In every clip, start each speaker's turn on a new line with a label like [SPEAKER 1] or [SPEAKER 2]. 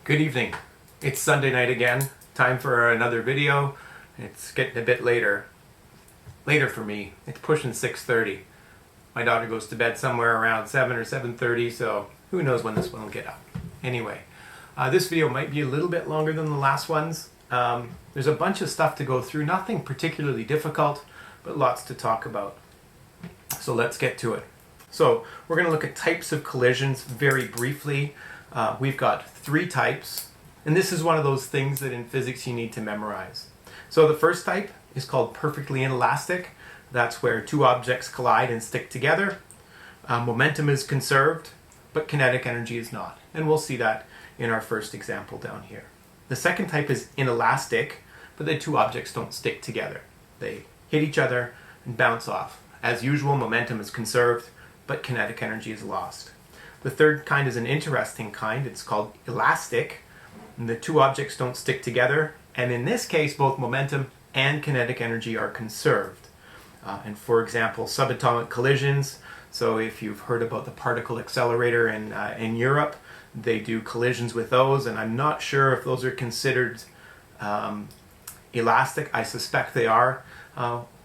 [SPEAKER 1] Good evening. It's Sunday night again. Time for another video. It's getting a bit later. Later for me. It's pushing 6:30. My daughter goes to bed somewhere around 7 or 7:30, so who knows when this one will get up. Anyway, this video might be a little bit longer than the last ones. There's a bunch of stuff to go through. Nothing particularly difficult, but lots to talk about. So let's get to it. So we're going to look at types of collisions very briefly. We've got 3 types, and this is one of those things that in physics you need to memorize. So the first type is called perfectly inelastic. That's where 2 objects collide and stick together. Momentum is conserved, but kinetic energy is not. And we'll see that in our first example down here. The second type is inelastic, but the 2 objects don't stick together. They hit each other and bounce off. As usual, momentum is conserved, but kinetic energy is lost. The third kind is an interesting kind. It's called elastic. And the 2 objects don't stick together. And in this case, both momentum and kinetic energy are conserved. And for example, subatomic collisions. So if you've heard about the particle accelerator in Europe, they do collisions with those. And I'm not sure if those are considered elastic. I suspect they are.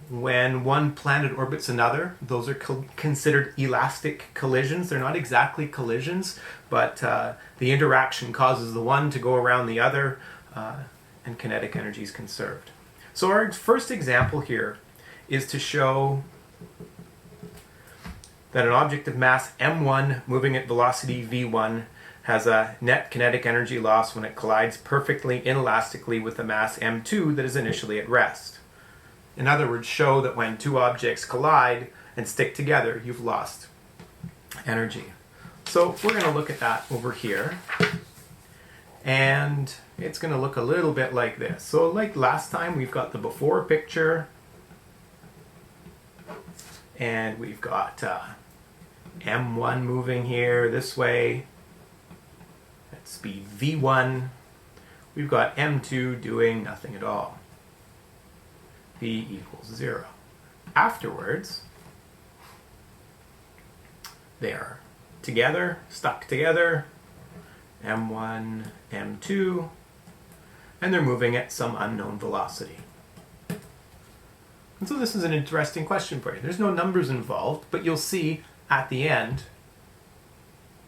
[SPEAKER 1] When one planet orbits another, those are considered elastic collisions. They're not exactly collisions, but the interaction causes the one to go around the other, and kinetic energy is conserved. So our first example here is to show that an object of mass m1 moving at velocity v1 has a net kinetic energy loss when it collides perfectly inelastically with a mass m2 that is initially at rest. In other words, show that when 2 objects collide and stick together, you've lost energy. So we're going to look at that over here. And it's going to look a little bit like this. So like last time, we've got the before picture. And we've got M1 moving here this way at speed V1. We've got M2 doing nothing at all. V equals 0. Afterwards, they are together, stuck together, M1, M2, and they're moving at some unknown velocity. And so this is an interesting question for you. There's no numbers involved, but you'll see at the end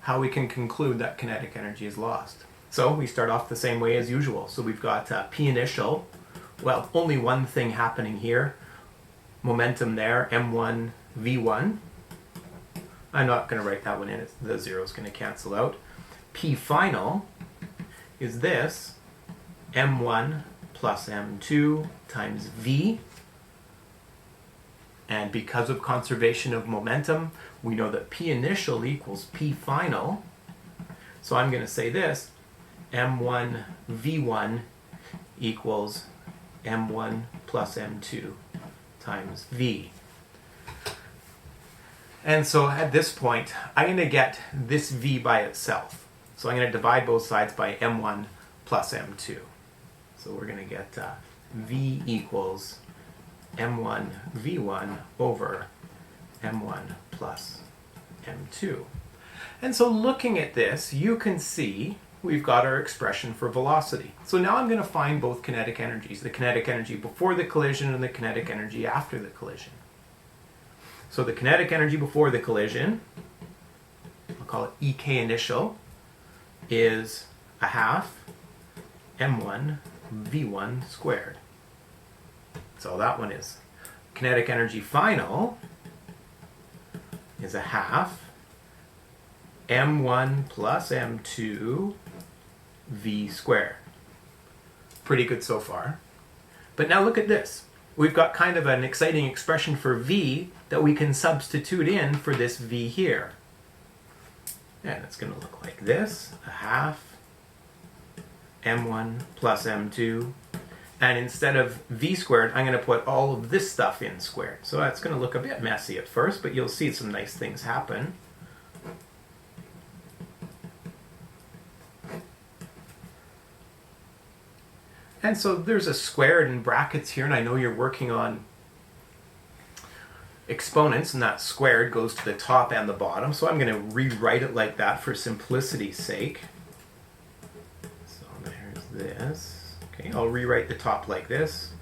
[SPEAKER 1] how we can conclude that kinetic energy is lost. So we start off the same way as usual. So we've got P initial. Well, only one thing happening here. Momentum there, m1, v1. I'm not going to write that one in. The 0 is going to cancel out. P final is this, m1 plus m2 times v. And because of conservation of momentum, we know that P initial equals P final. So I'm going to say this, m1 v1 equals m1 plus m2 times v. And so at this point, I'm going to get this v by itself. So I'm going to divide both sides by m1 plus m2. So we're going to get v equals m1 v1 over m1 plus m2. And so looking at this, you can see we've got our expression for velocity. So now I'm going to find both kinetic energies, the kinetic energy before the collision and the kinetic energy after the collision. So the kinetic energy before the collision, I'll call it EK initial, is a half m1 v1 squared. That's all that one is. Kinetic energy final is a half m1 plus m2 v squared. Pretty good so far. But now look at this. We've got kind of an exciting expression for v that we can substitute in for this v here. And it's going to look like this. A half m1 plus m2. And instead of v squared, I'm going to put all of this stuff in squared. So that's going to look a bit messy at first, but you'll see some nice things happen. And so there's a squared in brackets here, and I know you're working on exponents, and that squared goes to the top and the bottom. So I'm going to rewrite it like that for simplicity's sake. this. Okay, I'll rewrite the top like this,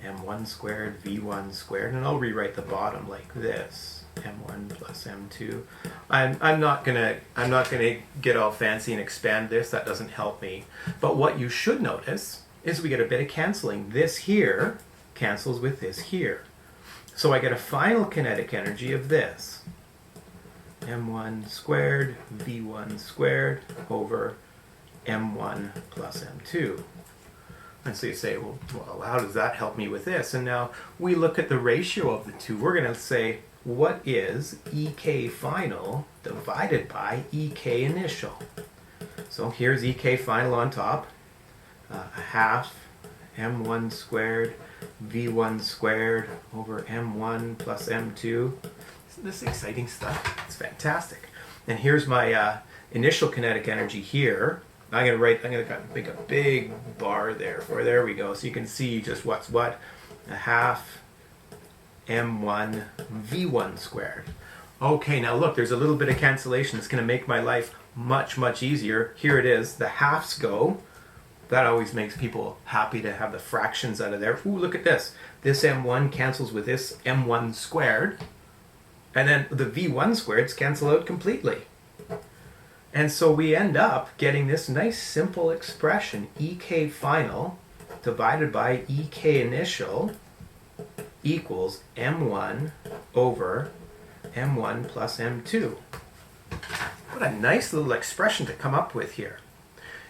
[SPEAKER 1] m1 squared v1 squared, and I'll rewrite the bottom like this, m1 plus m2. I'm not gonna get all fancy and expand this. That doesn't help me. But what you should notice is we get a bit of canceling. This here cancels with this here. So I get a final kinetic energy of this, m1 squared v1 squared over m1 plus m2. And so you say, well, how does that help me with this? And now we look at the ratio of the two. We're going to say, what is EK final divided by EK initial? So here's EK final on top, a half m1 squared v1 squared over m1 plus m2. Isn't this exciting stuff? It's fantastic. And here's my initial kinetic energy here. I'm going to make a big bar there. There we go. So you can see just what's what. A half m1 v1 squared. Okay, now look, there's a little bit of cancellation. It's going to make my life much, much easier. Here it is. The halves go. That always makes people happy to have the fractions out of there. Ooh, look at this. This m1 cancels with this m1 squared. And then the v1 squareds cancel out completely. And so we end up getting this nice simple expression, EK final divided by EK initial equals m1 over m1 plus m2. What a nice little expression to come up with here.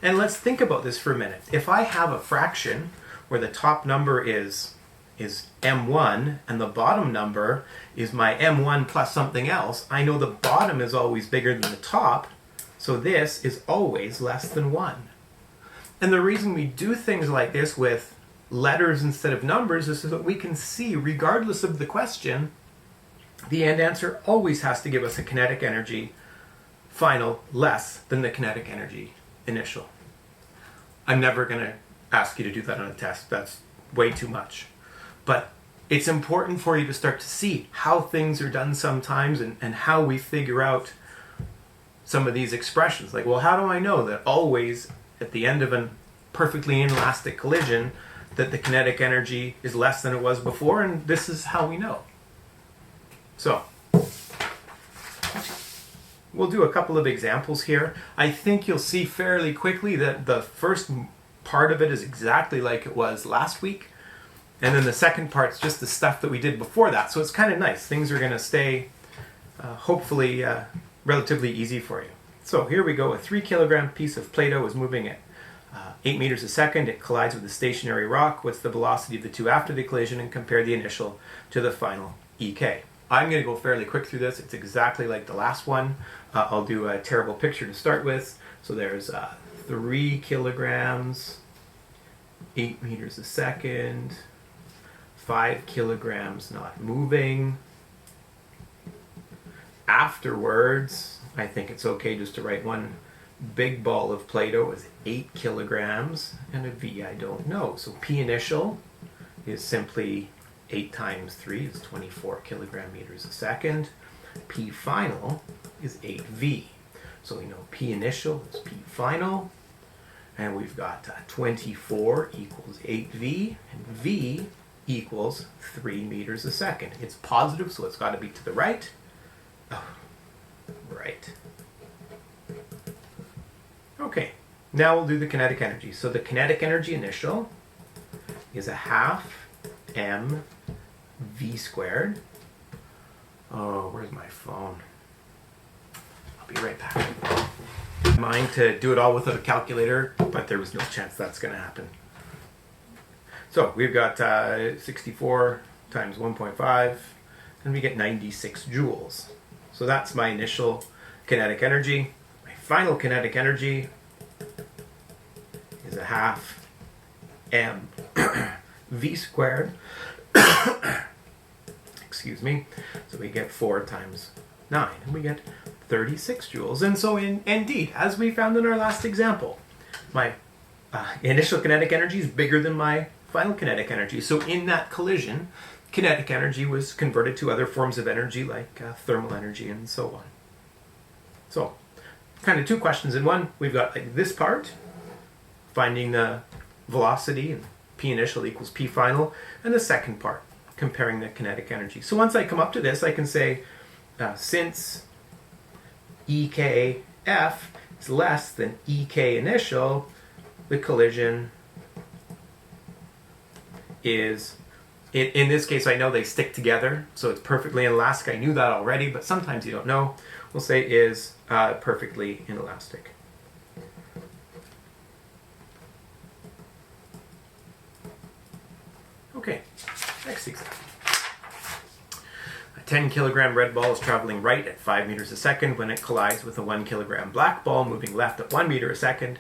[SPEAKER 1] And let's think about this for a minute. If I have a fraction where the top number is m1 and the bottom number is my m1 plus something else, I know the bottom is always bigger than the top. So this is always less than 1. And the reason we do things like this with letters instead of numbers is so that we can see, regardless of the question, the end answer always has to give us a kinetic energy final less than the kinetic energy initial. I'm never going to ask you to do that on a test. That's way too much. But it's important for you to start to see how things are done sometimes and how we figure out some of these expressions. Like, well, how do I know that always at the end of a perfectly inelastic collision that the kinetic energy is less than it was before? And this is how we know. So we'll do a couple of examples here. I think you'll see fairly quickly that the first part of it is exactly like it was last week. And then the second part's just the stuff that we did before that. So it's kind of nice. Things are going to stay hopefully relatively easy for you. So here we go. A 3 kilogram piece of Play-Doh is moving at 8 meters a second. It collides with a stationary rock. What's the velocity of the two after the collision? And compare the initial to the final EK. I'm going to go fairly quick through this. It's exactly like the last one. I'll do a terrible picture to start with. So there's 3 kilograms, 8 meters a second, 5 kilograms not moving. Afterwards, I think it's okay just to write one big ball of Play-Doh is 8 kilograms and a V I don't know. So P initial is simply 8 times 3 is 24 kilogram meters a second. P final is 8V. So we know P initial is P final. And we've got 24 equals 8V. And V equals 3 meters a second. It's positive, so it's got to be to the right. Oh, right. Okay, now we'll do the kinetic energy. So the kinetic energy initial is a half m v squared. Oh, where's my phone? I'll be right back. Mine to do it all without a calculator, but there was no chance that's going to happen. So we've got 64 times 1.5, and we get 96 joules. So that's my initial kinetic energy. My final kinetic energy is a half m v squared. Excuse me. So we get 4 times 9, and we get 36 joules. And so indeed, as we found in our last example, my initial kinetic energy is bigger than my final kinetic energy. So in that collision, kinetic energy was converted to other forms of energy like thermal energy and so on. So kind of 2 questions in one. We've got like this part, finding the velocity, and P initial equals P final, and the second part, comparing the kinetic energy. So once I come up to this, I can say, since EKF is less than EK initial, the collision is, in this case I know they stick together, so it's perfectly inelastic. I knew that already, but sometimes you don't know. We'll say is perfectly inelastic. Okay, next example. A 10 kilogram red ball is traveling right at 5 meters a second when it collides with a 1 kilogram black ball moving left at 1 meter a second.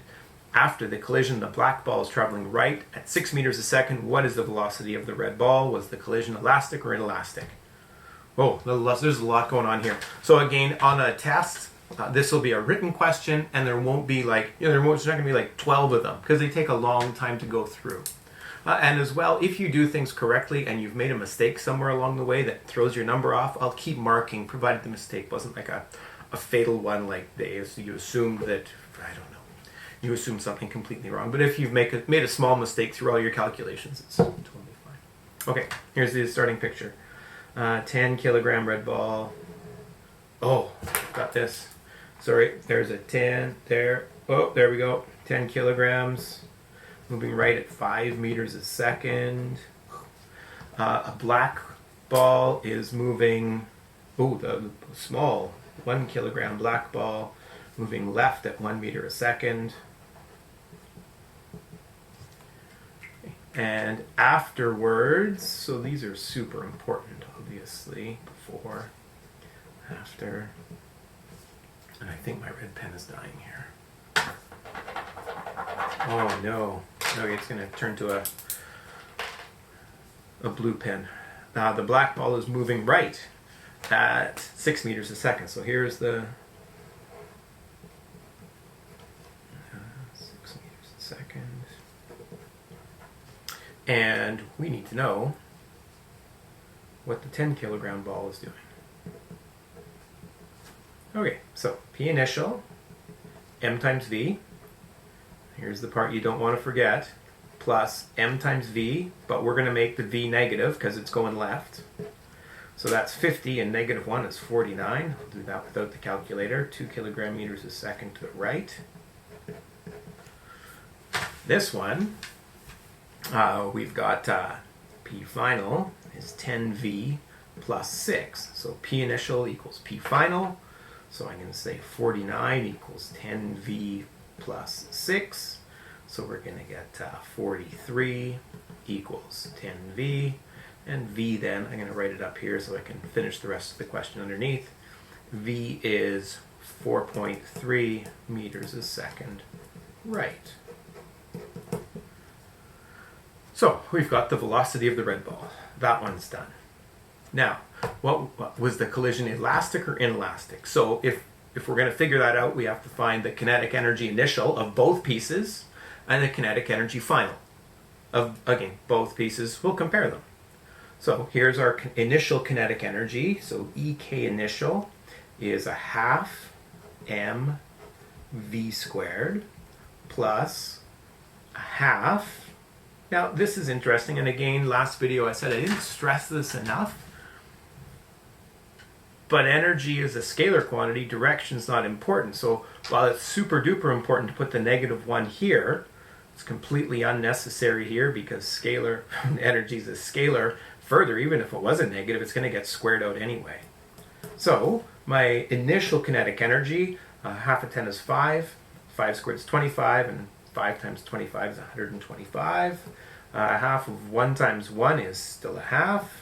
[SPEAKER 1] After the collision, the black ball is traveling right at 6 meters a second. What is the velocity of the red ball? Was the collision elastic or inelastic? Oh, there's a lot going on here. So again, on a test, this will be a written question, and there won't be like, there's not going to be like 12 of them because they take a long time to go through. And as well, if you do things correctly and you've made a mistake somewhere along the way that throws your number off, I'll keep marking, provided the mistake wasn't like a fatal one, like you assumed that, I don't know, you assumed something completely wrong. But if you've made a small mistake through all your calculations, it's totally fine. Okay, here's the starting picture. 10 kilogram red ball. Oh, got this. Sorry, there's a 10 there. Oh, there we go. 10 kilograms. Moving right at 5 meters a second. A black ball is moving, the small 1 kilogram black ball moving left at 1 meter a second. And afterwards, so these are super important, obviously, before, after, and I think my red pen is dying here. Oh no. Okay, it's going to turn to a blue pen. The black ball is moving right at 6 meters a second. So here's the 6 meters a second. And we need to know what the 10 kilogram ball is doing. Okay, so P initial, M times V. Here's the part you don't want to forget, plus M times V, but we're going to make the V negative because it's going left. So that's 50, and negative 1 is 49. I'll do that without the calculator. 2 kilogram meters a second to the right. This one, we've got P final is 10V plus 6. So P initial equals P final. So I'm going to say 49 equals 10V plus 6, so we're going to get 43 equals 10V, and V then, I'm going to write it up here so I can finish the rest of the question underneath. V is 4.3 meters a second right. So we've got the velocity of the red ball. That one's done. Now, what was the collision, elastic or inelastic? So if we're going to figure that out, we have to find the kinetic energy initial of both pieces and the kinetic energy final of, again, both pieces. We'll compare them. So here's our initial kinetic energy. So EK initial is a half mv squared plus a half. Now this is interesting, and again, last video I said I didn't stress this enough. But energy is a scalar quantity, direction's not important. So while it's super duper important to put the negative 1 here, it's completely unnecessary here because scalar energy is a scalar. Further, even if it was a negative, it's going to get squared out anyway. So my initial kinetic energy, half of 10 is 5, 5 squared is 25, and 5 times 25 is 125. Half of 1 times 1 is still a half.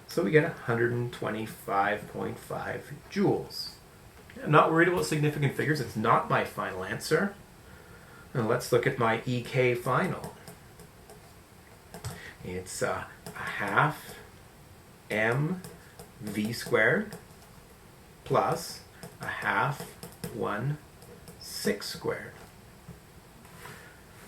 [SPEAKER 1] So we get 125.5 joules. I'm not worried about significant figures. It's not my final answer. And let's look at my EK final. It's a half mv squared plus a half 1/6 squared.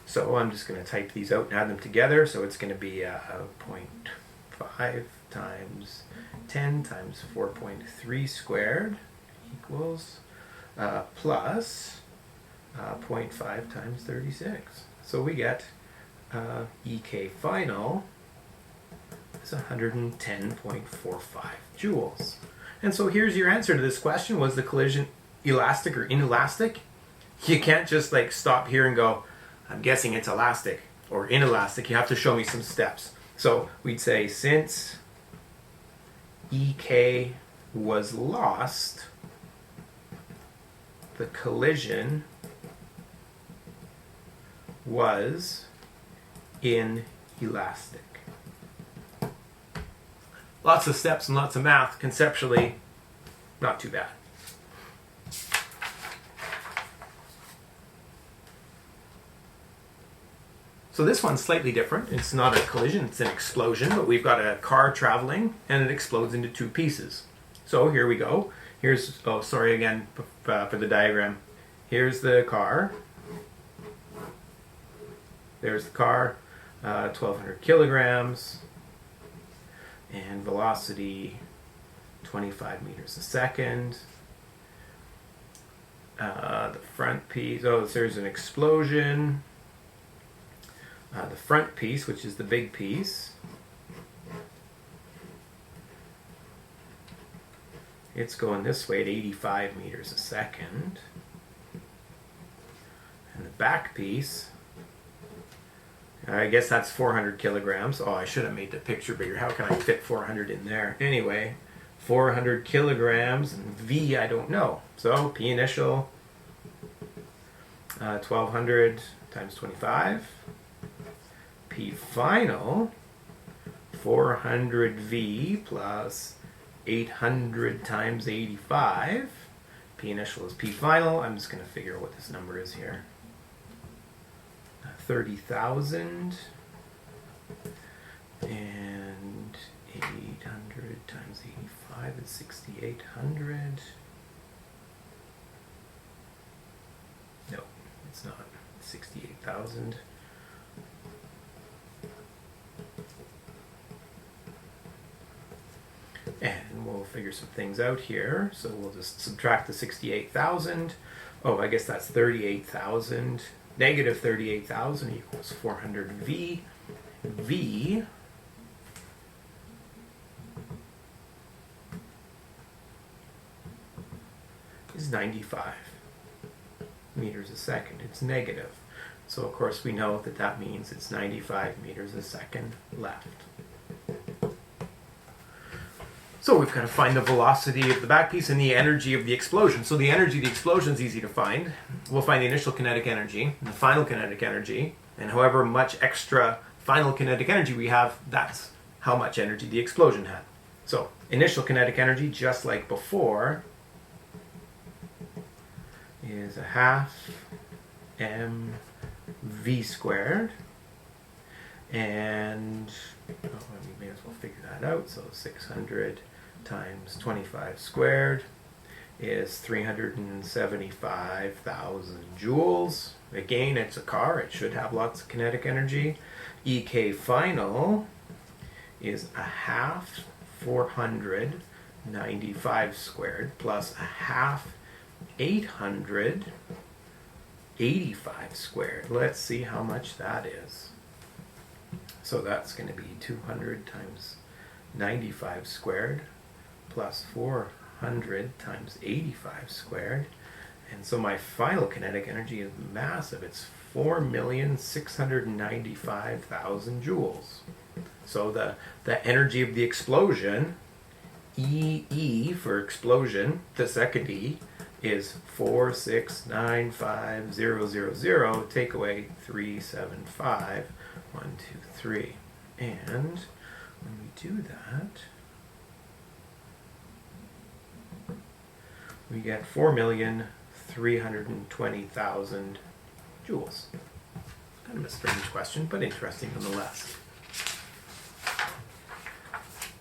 [SPEAKER 1] So I'm just going to type these out and add them together. So it's going to be 0.5 times 10 times 4.3 squared equals plus 0.5 times 36. So we get EK final is 110.45 joules. And so here's your answer to this question. Was the collision elastic or inelastic? You can't just like stop here and go, I'm guessing it's elastic or inelastic. You have to show me some steps. So we'd say since EK was lost, the collision was inelastic. Lots of steps and lots of math. Conceptually, not too bad. So this one's slightly different. It's not a collision, it's an explosion, but we've got a car traveling and it explodes into two pieces. So here we go. Here's, oh sorry again for the diagram. Here's the car. There's the car, 1,200 kilograms, and velocity 25 meters a second. The front piece, oh, there's an explosion. The front piece, which is the big piece, it's going this way at 85 meters a second. And the back piece, I guess that's 400 kilograms. Oh, I should have made the picture bigger. How can I fit 400 in there? Anyway, 400 kilograms, and V, I don't know. So P initial, 1,200 times 25. P final, 400V plus 800 times 85. P initial is P final. I'm just going to figure out what this number is here. 30,000 and 800 times 85 is 6,800. No, it's not. 68,000. And we'll figure some things out here. So we'll just subtract the 68,000. Oh, I guess that's 38,000. Negative 38,000 equals 400V. V is 95 meters a second. It's negative. So of course we know that that means it's 95 meters a second left. So we've got to find the velocity of the back piece and the energy of the explosion. So the energy of the explosion is easy to find. We'll find the initial kinetic energy, the final kinetic energy, and however much extra final kinetic energy we have, that's how much energy the explosion had. So initial kinetic energy, just like before, is a half mv squared. And we may as well figure that out. So 600 times 25 squared is 375,000 joules. Again, it's a car. It should have lots of kinetic energy. EK final is a half 495 squared plus a half 885 squared. Let's see how much that is. So that's going to be 200 times 95 squared plus 400 times 85 squared. And so my final kinetic energy is massive. It's 4,695,000 joules. So the energy of the explosion, E for explosion, the second E, is 4695000. Take away 375. 1, 2, 3. And when we do that, we get 4,320,000 joules. Kind of a strange question, but interesting nonetheless.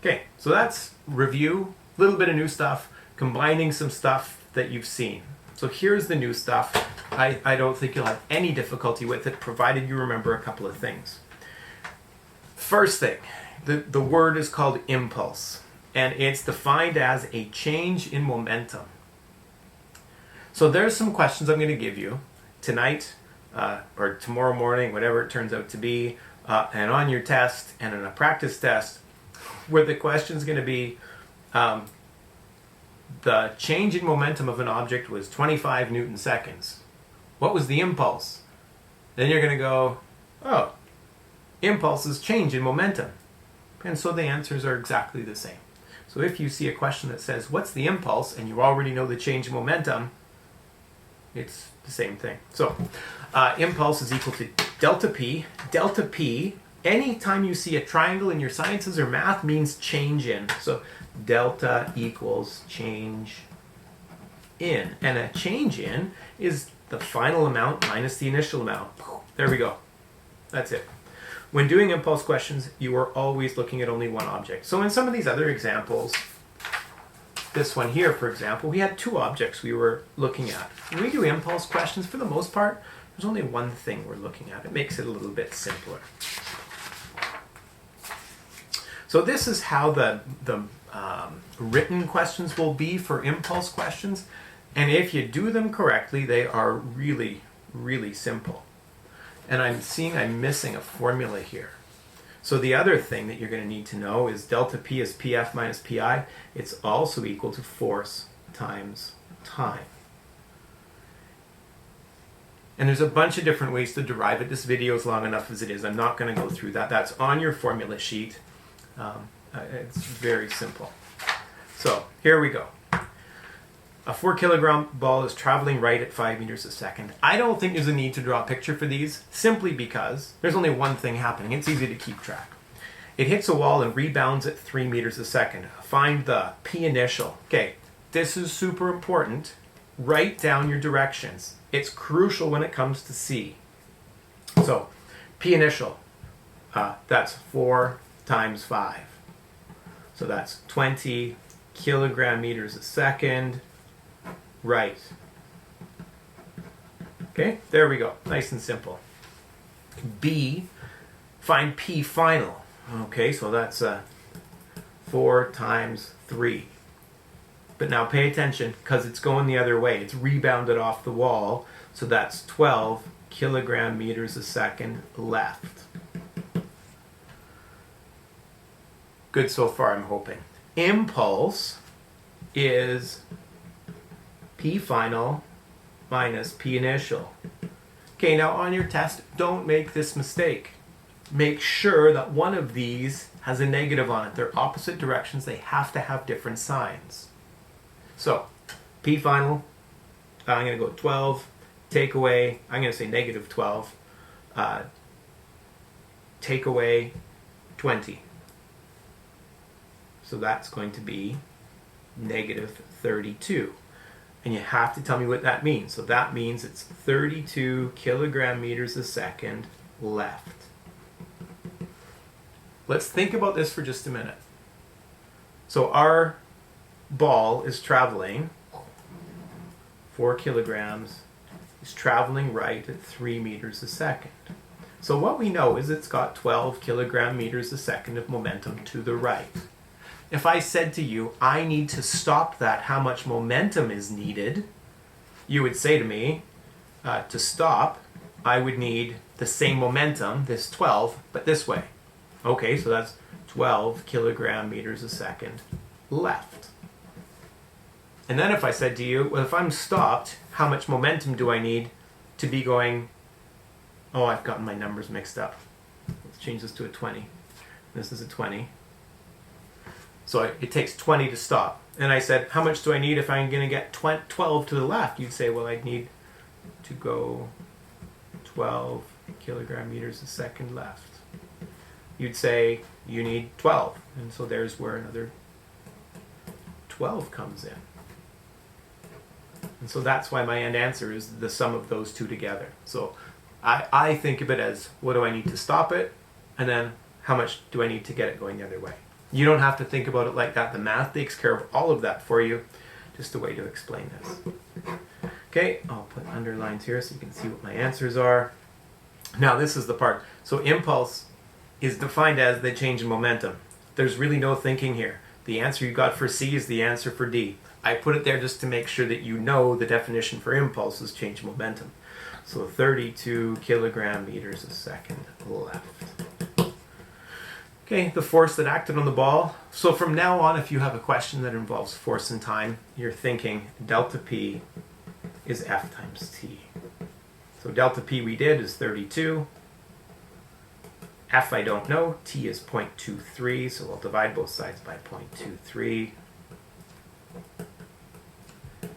[SPEAKER 1] Okay, so that's review, a little bit of new stuff, combining some stuff that you've seen. So here's the new stuff. I don't think you'll have any difficulty with it, provided you remember a couple of things. First thing, the word is called impulse, and it's defined as a change in momentum. So there's some questions I'm going to give you tonight or tomorrow morning, whatever it turns out to be, and on your test and in a practice test, where the question's going to be, the change in momentum of an object was 25 Newton seconds. What was the impulse? Then you're going to go, oh, impulses change in momentum. And so the answers are exactly the same. So if you see a question that says, what's the impulse, and you already know the change in momentum, it's the same thing. So impulse is equal to delta P. Delta P, anytime you see a triangle in your sciences or math, means change in. So delta equals change in. And a change in is the final amount minus the initial amount. There we go. That's it. When doing impulse questions, you are always looking at only one object. So in some of these other examples, this one here, for example, we had two objects we were looking at. When we do impulse questions, for the most part, there's only one thing we're looking at. It makes it a little bit simpler. So this is how the written questions will be for impulse questions. And if you do them correctly, they are really, really simple. And I'm missing a formula here. So the other thing that you're going to need to know is delta P is PF minus PI. It's also equal to force times time. And there's a bunch of different ways to derive it. This video is long enough as it is. I'm not going to go through that. That's on your formula sheet. It's very simple. So here we go. A 4 kilogram ball is traveling right at 5 meters a second. I don't think there's a need to draw a picture for these, simply because there's only one thing happening. It's easy to keep track. It hits a wall and rebounds at 3 meters a second. Find the P initial. Okay, this is super important. Write down your directions. It's crucial when it comes to C. So, P initial, that's 4 times 5. So that's 20 kilogram meters a second. Right. Okay, there we go. Nice and simple. B, find P final. Okay, so that's 4 times 3. But now pay attention, because it's going the other way. It's rebounded off the wall, so that's 12 kilogram meters a second left. Good so far, I'm hoping. Impulse is P final minus P initial. Okay, now on your test, don't make this mistake. Make sure that one of these has a negative on it. They're opposite directions. They have to have different signs. So, P final, I'm going to go 12. Take away, I'm going to say negative 12. Take away 20. So that's going to be negative 32. And you have to tell me what that means. So that means it's 32 kilogram meters a second left. Let's think about this for just a minute. So our ball is traveling 4 kilograms, is traveling right at 3 meters a second. So what we know is it's got 12 kilogram meters a second of momentum to the right. If I said to you, I need to stop that, how much momentum is needed? You would say to me, to stop, I would need the same momentum, this 12, but this way. Okay, so that's 12 kilogram meters a second left. And then if I said to you, well, if I'm stopped, how much momentum do I need to be going, oh, I've gotten my numbers mixed up. Let's change this to a 20. This is a 20. So it takes 20 to stop. And I said, how much do I need if I'm going to get 12 to the left? You'd say, well, I'd need to go 12 kilogram meters a second left. You'd say, you need 12. And so there's where another 12 comes in. And so that's why my end answer is the sum of those two together. So I think of it as, what do I need to stop it? And then, how much do I need to get it going the other way? You don't have to think about it like that. The math takes care of all of that for you. Just a way to explain this. Okay, I'll put underlines here so you can see what my answers are. Now this is the part. So impulse is defined as the change in momentum. There's really no thinking here. The answer you got for C is the answer for D. I put it there just to make sure that you know the definition for impulse is change in momentum. So 32 kilogram meters a second left. Okay, the force that acted on the ball. So from now on, if you have a question that involves force and time, you're thinking delta P is F times T. So delta P we did is 32. F I don't know, T is 0.23, so we'll divide both sides by 0.23.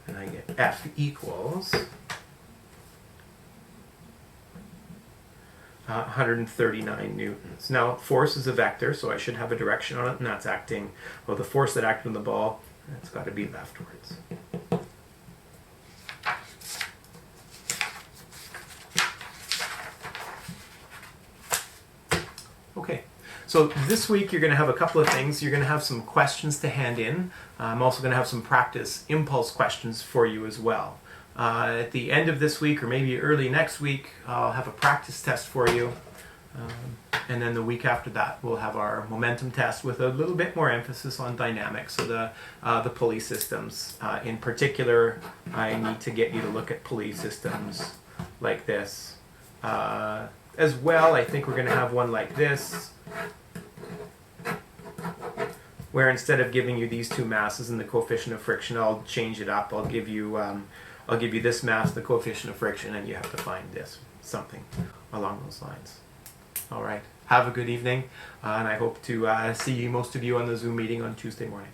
[SPEAKER 1] And I get F equals 139 newtons. Now, force is a vector, so I should have a direction on it, and that's acting, well, the force that acted on the ball, it's got to be leftwards. Okay, so this week you're going to have a couple of things. You're going to have some questions to hand in. I'm also going to have some practice impulse questions for you as well. At the end of this week, or maybe early next week, I'll have a practice test for you. And then the week after that, we'll have our momentum test with a little bit more emphasis on dynamics, so the pulley systems. In particular, I need to get you to look at pulley systems like this. As well, I think we're going to have one like this, where instead of giving you these two masses and the coefficient of friction, I'll change it up. I'll give you this mass, the coefficient of friction, and you have to find this, something along those lines. All right. Have a good evening, and I hope to see most of you on the Zoom meeting on Tuesday morning.